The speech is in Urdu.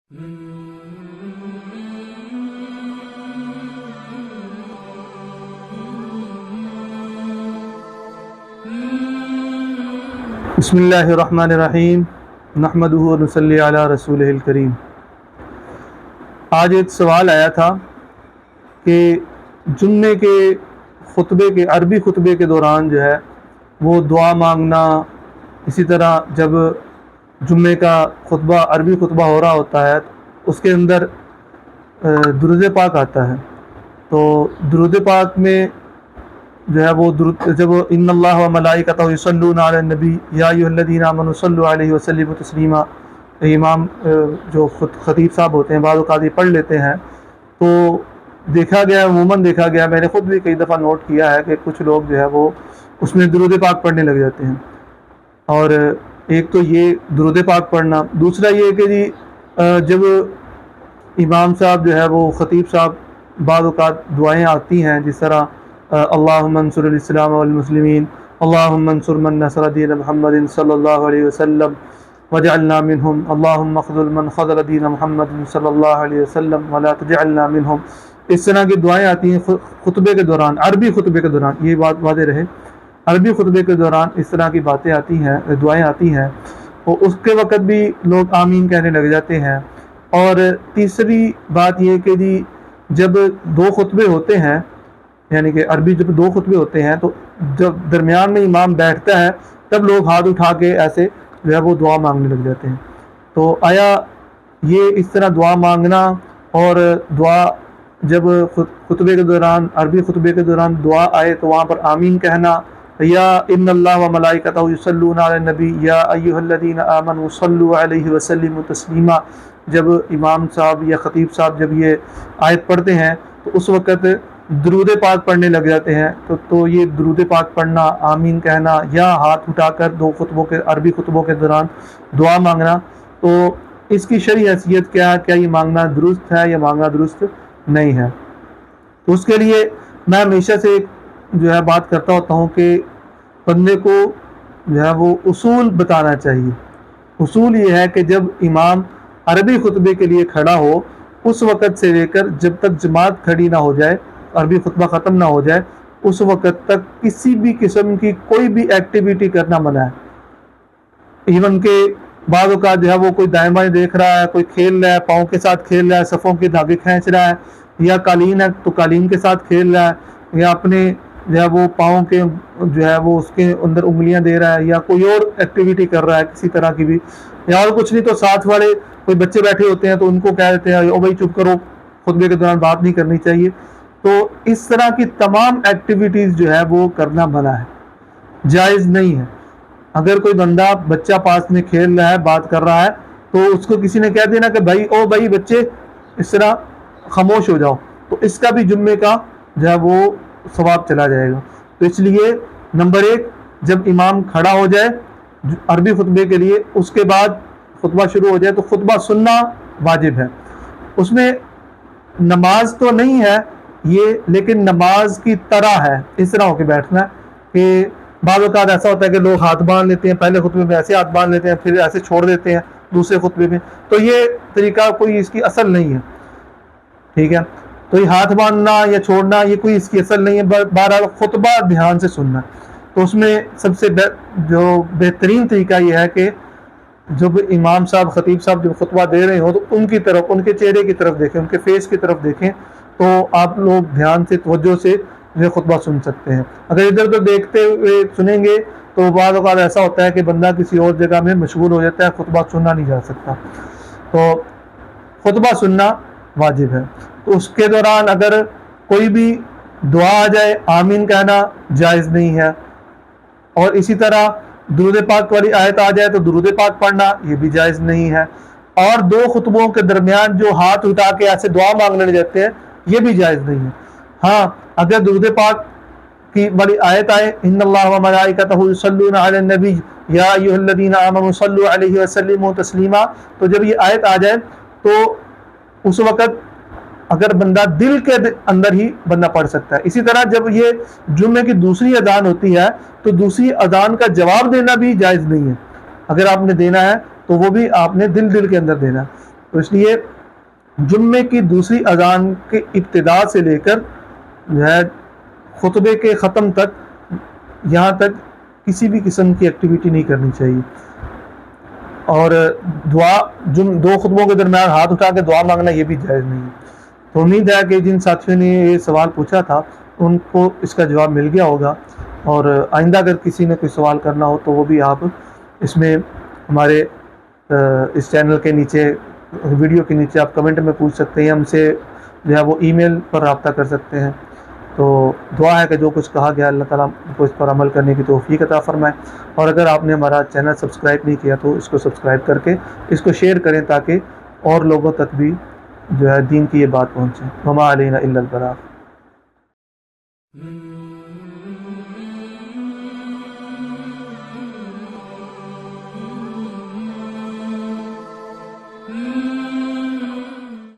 بسم اللہ الرحمن الرحیم نحمدہ و نصلی علی رسولہ الکریم۔ آج ایک سوال آیا تھا کہ جمعے کے خطبے کے عربی خطبے کے دوران جو ہے وہ دعا مانگنا، اسی طرح جب جمعے کا خطبہ عربی خطبہ ہو رہا ہوتا ہے اس کے اندر درود پاک آتا ہے، تو درود پاک میں جو ہے وہ جب ان اللہ و ملائکتہ یصلون علی النبی یا ایھا الذین آمنوا صلوا علیہ وسلموا تسلیما، امام جو خطیب صاحب ہوتے ہیں بعض اوقات یہ پڑھ لیتے ہیں، تو دیکھا گیا، عموماً دیکھا گیا، میں نے خود بھی کئی دفعہ نوٹ کیا ہے کہ کچھ لوگ جو ہے وہ اس میں درود پاک پڑھنے لگ جاتے ہیں۔ اور ایک تو یہ درود پاک پڑھنا، دوسرا یہ کہ جی جب امام صاحب جو ہے وہ خطیب صاحب بعض اوقات دعائیں آتی ہیں، جس طرح اللہم انصر الاسلام والمسلمین، اللہم انصر من نصر دین محمد صلی اللہ علیہ وسلم وجعلنا منہم، اللہم اخذل من خذل دین محمد صلی اللہ علیہ وسلم ولا تجعلنا منہم۔ اس طرح کی دعائیں آتی ہیں خطبے کے دوران، عربی خطبے کے دوران، یہ بات واضح رہے، عربی خطبے کے دوران اس طرح کی باتیں آتی ہیں، دعائیں آتی ہیں، اور اس کے وقت بھی لوگ آمین کہنے لگ جاتے ہیں۔ اور تیسری بات یہ کہ جی جب دو خطبے ہوتے ہیں، یعنی کہ عربی جب دو خطبے ہوتے ہیں تو جب درمیان میں امام بیٹھتا ہے تب لوگ ہاتھ اٹھا کے ایسے جو ہے وہ دعا مانگنے لگ جاتے ہیں۔ تو آیا یہ اس طرح دعا مانگنا اور دعا جب خطبے کے دوران، عربی خطبے کے دوران دعا آئے تو وہاں پر آمین کہنا، یا ان اللہ و ملائکتہ یصلون علی النبی یا ایھا الذین آمنوا صلوا علیہ وسلموا تسلیما، جب امام صاحب یا خطیب صاحب جب یہ آیت پڑھتے ہیں تو اس وقت درود پاک پڑھنے لگ جاتے ہیں، تو یہ درود پاک پڑھنا، آمین کہنا یا ہاتھ اٹھا کر دو خطبوں کے، عربی خطبوں کے دوران دعا مانگنا، تو اس کی شرعی حیثیت کیا ہے؟ کیا یہ مانگنا درست ہے یا مانگنا درست نہیں ہے؟ تو اس کے لیے میں ہمیشہ سے جو ہے بات کرتا ہوتا ہوں کہ بندے کو جو ہے وہ اصول بتانا چاہیے۔ اصول یہ ہے کہ جب امام عربی خطبے کے لیے کھڑا ہو اس وقت سے لے کر جب تک جماعت کھڑی نہ ہو جائے، عربی خطبہ ختم نہ ہو جائے، اس وقت تک کسی بھی قسم کی کوئی بھی ایکٹیویٹی کرنا منع ہے۔ ایون کہ بعض اوقات جو ہے وہ کوئی دائیں بائیں دیکھ رہا ہے، کوئی کھیل رہا ہے، پاؤں کے ساتھ کھیل رہا ہے، صفوں کے دھاگے کھینچ رہا ہے، یا قالین ہے تو قالین کے ساتھ کھیل رہا ہے، یا اپنے جو ہے وہ پاؤں کے جو ہے وہ اس کے اندر انگلیاں دے رہا ہے، یا کوئی اور ایکٹیویٹی کر رہا ہے کسی طرح کی بھی، یا اور کچھ نہیں تو ساتھ والے کوئی بچے بیٹھے ہوتے ہیں تو ان کو کہہ دیتے ہیں او بھائی چپ کرو، خطبے کے دوران بات نہیں کرنی چاہیے۔ تو اس طرح کی تمام ایکٹیویٹیز جو ہے وہ کرنا منع ہے، جائز نہیں ہے۔ اگر کوئی بندہ بچہ پاس میں کھیل رہا ہے، بات کر رہا ہے، تو اس کو کسی نے کہہ دینا کہ بھائی او بھائی بچے اس طرح خاموش ہو جاؤ، تو اس کا بھی جمعے کا جو ہے وہ ثواب چلا جائے گا۔ تو اس لیے نمبر ایک، جب امام کھڑا ہو جائے عربی خطبے کے لیے، اس کے بعد خطبہ شروع ہو جائے تو خطبہ سننا واجب ہے۔ اس میں نماز تو نہیں ہے یہ، لیکن نماز کی طرح ہے، اس طرح ہو کے بیٹھنا ہے کہ بعض اوقات ایسا ہوتا ہے کہ لوگ ہاتھ باندھ لیتے ہیں، پہلے خطبے میں ایسے ہاتھ باندھ لیتے ہیں، پھر ایسے چھوڑ دیتے ہیں دوسرے خطبے میں، تو یہ طریقہ کوئی اس کی اصل نہیں ہے، ٹھیک ہے؟ تو یہ ہاتھ باندھنا یا چھوڑنا یہ کوئی اس کی اصل نہیں ہے، بہرحال خطبہ دھیان سے سننا ہے۔ تو اس میں سب سے جو بہترین طریقہ یہ ہے کہ جب امام صاحب، خطیب صاحب جب خطبہ دے رہے ہوں تو ان کی طرف، ان کے چہرے کی طرف دیکھیں، ان کے فیس کی طرف دیکھیں، تو آپ لوگ دھیان سے، توجہ سے یہ خطبہ سن سکتے ہیں۔ اگر ادھر ادھر دیکھتے ہوئے سنیں گے تو بعض اوقات ایسا ہوتا ہے کہ بندہ کسی اور جگہ میں مشغول ہو جاتا ہے، خطبہ سننا نہیں جا سکتا۔ تو خطبہ سننا واجب ہے۔ تو اس کے دوران اگر کوئی بھی دعا آ جائے، آمین کہنا جائز نہیں ہے، اور اسی طرح درود پاک والی آیت آ جائے تو درود پاک پڑھنا یہ بھی جائز نہیں ہے، اور دو خطبوں کے درمیان جو ہاتھ اٹھا کے ایسے دعا مانگنے لگ جاتے ہیں یہ بھی جائز نہیں ہے۔ ہاں اگر درود پاک کی والی آیت آئے ان اللہ و ملائکتہ یصلون علی النبی یا ایھا الذین آمنوا صلوا علیہ وسلموا تسلیما، تو جب یہ آیت آ جائے تو اس وقت اگر بندہ دل کے اندر ہی بندہ پڑھ سکتا ہے۔ اسی طرح جب یہ جمعے کی دوسری اذان ہوتی ہے تو دوسری اذان کا جواب دینا بھی جائز نہیں ہے، اگر آپ نے دینا ہے تو وہ بھی آپ نے دل کے اندر دینا ہے۔ تو اس لیے جمعے کی دوسری اذان کے ابتدا سے لے کر جو ہے خطبے کے ختم تک یہاں تک کسی بھی قسم کی ایکٹیویٹی نہیں کرنی چاہیے. اور دعا دو خطبوں کے درمیان ہاتھ اٹھا کے دعا مانگنا یہ بھی جائز نہیں ہے. تو امید ہے کہ جن ساتھیوں نے یہ سوال پوچھا تھا ان کو اس کا جواب مل گیا ہوگا. اور آئندہ اگر کسی نے کوئی سوال کرنا ہو تو وہ بھی آپ اس میں ہمارے اس چینل کے نیچے ویڈیو کے نیچے آپ کمنٹ میں پوچھ سکتے ہیں. ہم سے جو ہے وہ ای میل پر رابطہ کر سکتے ہیں. تو دعا ہے کہ جو کچھ کہا گیا اللہ تعالیٰ کو اس پر عمل کرنے کی توفیق عطا فرمائے. اور اگر آپ نے ہمارا چینل سبسکرائب نہیں کیا تو اس کو سبسکرائب کر کے اس کو شیئر کریں تاکہ اور لوگوں تک بھی جو ہے دین کی یہ بات پہنچے. وما علینا الا البلاغ. Mm-hmm.